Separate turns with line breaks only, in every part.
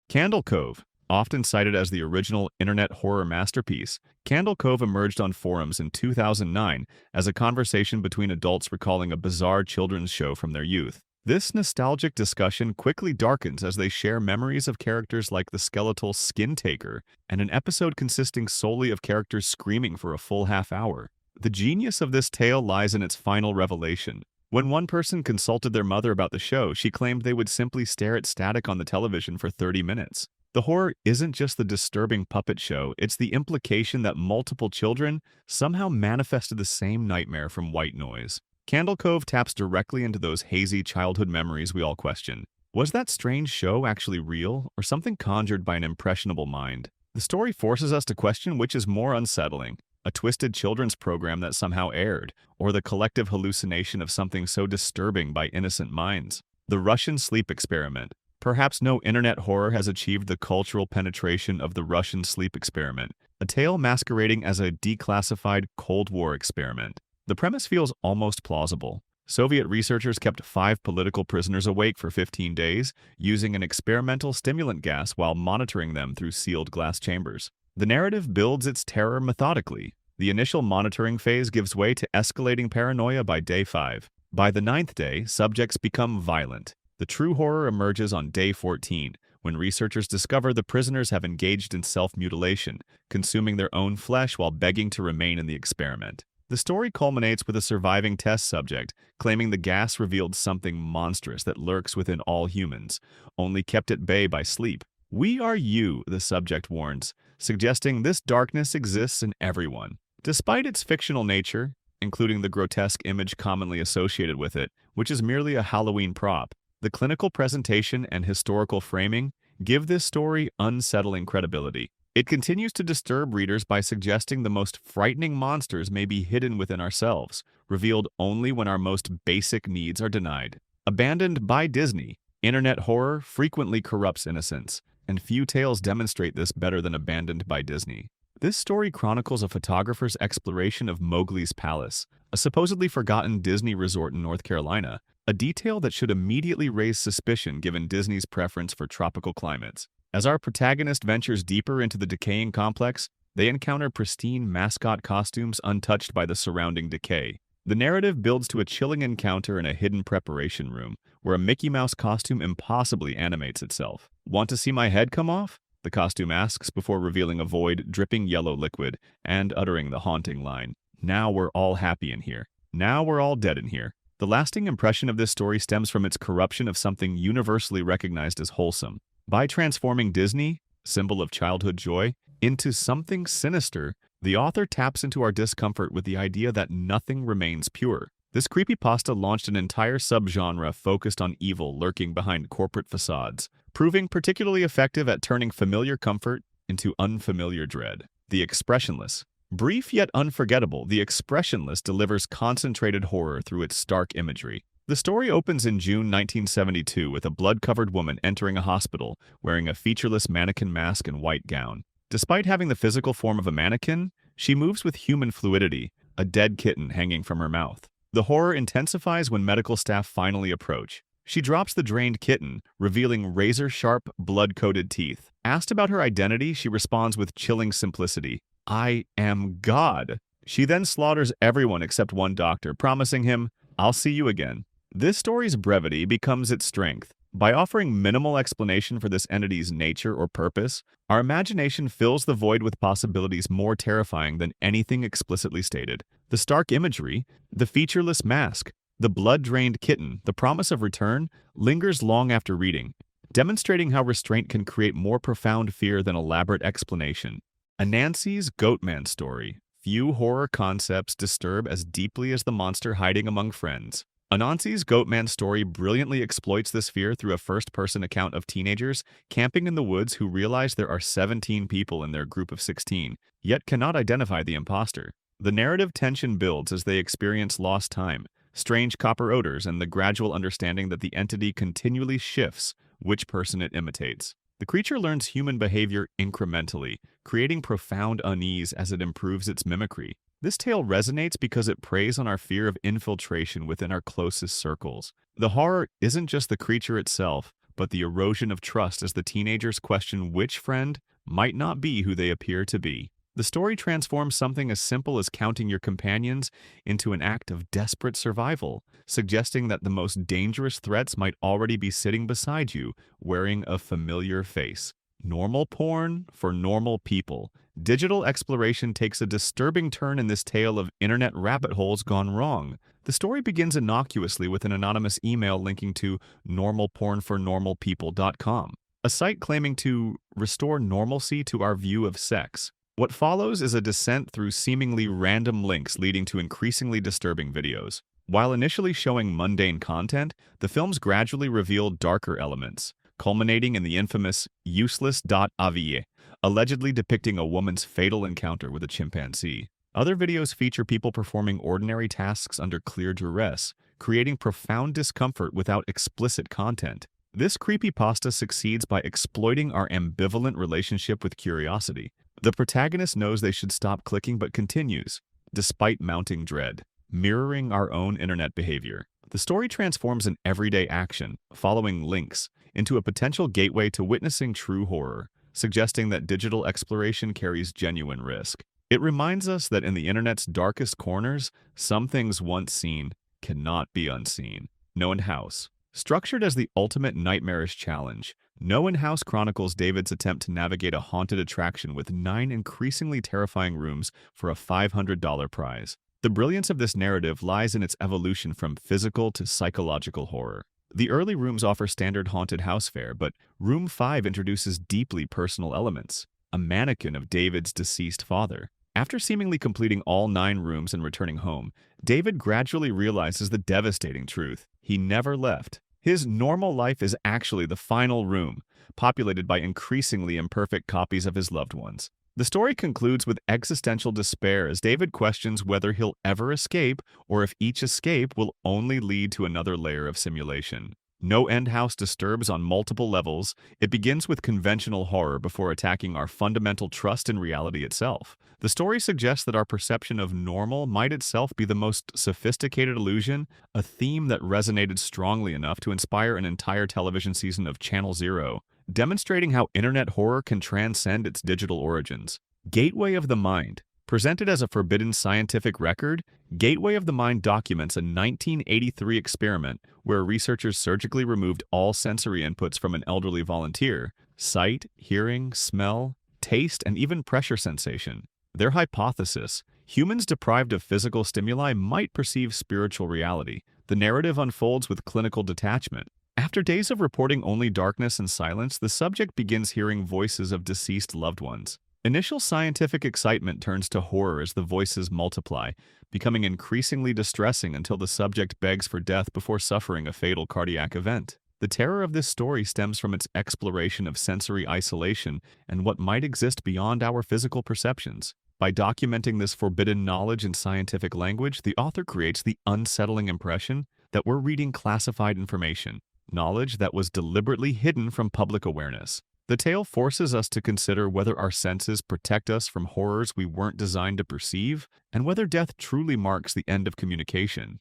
Candle Cove, often cited as the original internet horror masterpiece, Candle Cove emerged on forums in 2009 as a conversation between adults recalling a bizarre children's show from their youth. This nostalgic discussion quickly darkens as they share memories of characters like the skeletal Skin Taker and an episode consisting solely of characters screaming for a full half hour. The genius of this tale lies in its final revelation. When one person consulted their mother about the show, she claimed they would simply stare at static on the television for 30 minutes. The horror isn't just the disturbing puppet show, it's the implication that multiple children somehow manifested the same nightmare from white noise. Candle Cove taps directly into those hazy childhood memories we all question. Was that strange show actually real, or something conjured by an impressionable mind? The story forces us to question which is more unsettling: a twisted children's program that somehow aired, or the collective hallucination of something so disturbing by innocent minds. The Russian sleep experiment. Perhaps no internet horror has achieved the cultural penetration of the Russian sleep experiment, a tale masquerading as a declassified Cold War experiment. The premise feels almost plausible. Soviet researchers kept 5 political prisoners awake for 15 days, using an experimental stimulant gas while monitoring them through sealed glass chambers. The narrative builds its terror methodically. The initial monitoring phase gives way to escalating paranoia by day 5. By the 9th day, subjects become violent. The true horror emerges on day 14, when researchers discover the prisoners have engaged in self-mutilation, consuming their own flesh while begging to remain in the experiment. The story culminates with a surviving test subject claiming the gas revealed something monstrous that lurks within all humans, only kept at bay by sleep. "We are you," the subject warns, suggesting this darkness exists in everyone. Despite its fictional nature, including the grotesque image commonly associated with it, which is merely a Halloween prop, the clinical presentation and historical framing give this story unsettling credibility. It continues to disturb readers by suggesting the most frightening monsters may be hidden within ourselves, revealed only when our most basic needs are denied. Abandoned by Disney, internet horror frequently corrupts innocence, and few tales demonstrate this better than Abandoned by Disney. This story chronicles a photographer's exploration of Mowgli's Palace, a supposedly forgotten Disney resort in North Carolina, a detail that should immediately raise suspicion given Disney's preference for tropical climates. As our protagonist ventures deeper into the decaying complex, they encounter pristine mascot costumes untouched by the surrounding decay. The narrative builds to a chilling encounter in a hidden preparation room, where a Mickey Mouse costume impossibly animates itself. "Want to see my head come off?" the costume asks before revealing a void dripping yellow liquid and uttering the haunting line, "Now we're all happy in here. Now we're all dead in here." The lasting impression of this story stems from its corruption of something universally recognized as wholesome. By transforming Disney, symbol of childhood joy, into something sinister, the author taps into our discomfort with the idea that nothing remains pure. This creepypasta launched an entire subgenre focused on evil lurking behind corporate facades, proving particularly effective at turning familiar comfort into unfamiliar dread. The Expressionless. Brief yet unforgettable, The Expressionless delivers concentrated horror through its stark imagery. The story opens in June 1972 with a blood-covered woman entering a hospital wearing a featureless mannequin mask and white gown. Despite having the physical form of a mannequin, she moves with human fluidity, a dead kitten hanging from her mouth. The horror intensifies when medical staff finally approach. She drops the drained kitten, revealing razor-sharp, blood-coated teeth. Asked about her identity, she responds with chilling simplicity, "I am God." She then slaughters everyone except one doctor, promising him, "I'll see you again." This story's brevity becomes its strength. By offering minimal explanation for this entity's nature or purpose, our imagination fills the void with possibilities more terrifying than anything explicitly stated. The stark imagery, the featureless mask, the blood-drained kitten, the promise of return, lingers long after reading, demonstrating how restraint can create more profound fear than elaborate explanation. ANANSI'S GOATMAN story. Few horror concepts disturb as deeply as the monster hiding among friends. ANANSI'S GOATMAN story brilliantly exploits this fear through a first-person account of teenagers camping in the woods who realize there are 17 people in their group of 16, yet cannot identify the imposter. The narrative tension builds as they experience lost time, strange copper odors, and the gradual understanding that the entity continually shifts which person it imitates. The creature learns human behavior incrementally, creating profound unease as it improves its mimicry. This tale resonates because it preys on our fear of infiltration within our closest circles. The horror isn't just the creature itself, but the erosion of trust as the teenagers question which friend might not be who they appear to be. The story transforms something as simple as counting your companions into an act of desperate survival, suggesting that the most dangerous threats might already be sitting beside you, wearing a familiar face. Normal porn for normal people. Digital exploration takes a disturbing turn in this tale of internet rabbit holes gone wrong. The story begins innocuously with an anonymous email linking to normalpornfornormalpeople.com, a site claiming to restore normalcy to our view of sex. What follows is a descent through seemingly random links leading to increasingly disturbing videos. While initially showing mundane content, the films gradually reveal darker elements, culminating in the infamous useless.avie, allegedly depicting a woman's fatal encounter with a chimpanzee. Other videos feature people performing ordinary tasks under clear duress, creating profound discomfort without explicit content. This creepypasta succeeds by exploiting our ambivalent relationship with curiosity. The protagonist knows they should stop clicking but continues, despite mounting dread, mirroring our own internet behavior. The story transforms an everyday action, following links, into a potential gateway to witnessing true horror, suggesting that digital exploration carries genuine risk. It reminds us that in the internet's darkest corners, some things once seen cannot be unseen. NOEND House. Structured as the ultimate nightmarish challenge, NOEND House chronicles David's attempt to navigate a haunted attraction with 9 increasingly terrifying rooms for a $500 prize. The brilliance of this narrative lies in its evolution from physical to psychological horror. The early rooms offer standard haunted house fare, but Room 5 introduces deeply personal elements, a mannequin of David's deceased father. After seemingly completing all 9 rooms and returning home, David gradually realizes the devastating truth: he never left. His normal life is actually the final room, populated by increasingly imperfect copies of his loved ones. The story concludes with existential despair as David questions whether he'll ever escape or if each escape will only lead to another layer of simulation. NOEND House disturbs on multiple levels. It begins with conventional horror before attacking our fundamental trust in reality itself. The story suggests that our perception of normal might itself be the most sophisticated illusion, a theme that resonated strongly enough to inspire an entire television season of Channel Zero, demonstrating how internet horror can transcend its digital origins. Gateway of the Mind. Presented as a forbidden scientific record, Gateway of the Mind documents a 1983 experiment where researchers surgically removed all sensory inputs from an elderly volunteer: sight, hearing, smell, taste, and even pressure sensation. Their hypothesis: humans deprived of physical stimuli might perceive spiritual reality. The narrative unfolds with clinical detachment. After days of reporting only darkness and silence, the subject begins hearing voices of deceased loved ones. Initial scientific excitement turns to horror as the voices multiply, becoming increasingly distressing until the subject begs for death before suffering a fatal cardiac event. The terror of this story stems from its exploration of sensory isolation and what might exist beyond our physical perceptions. By documenting this forbidden knowledge in scientific language, the author creates the unsettling impression that we're reading classified information, knowledge that was deliberately hidden from public awareness. The tale forces us to consider whether our senses protect us from horrors we weren't designed to perceive, and whether death truly marks the end of communication.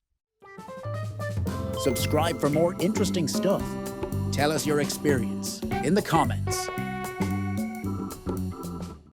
Subscribe for more interesting stuff. Tell us your experience in the comments.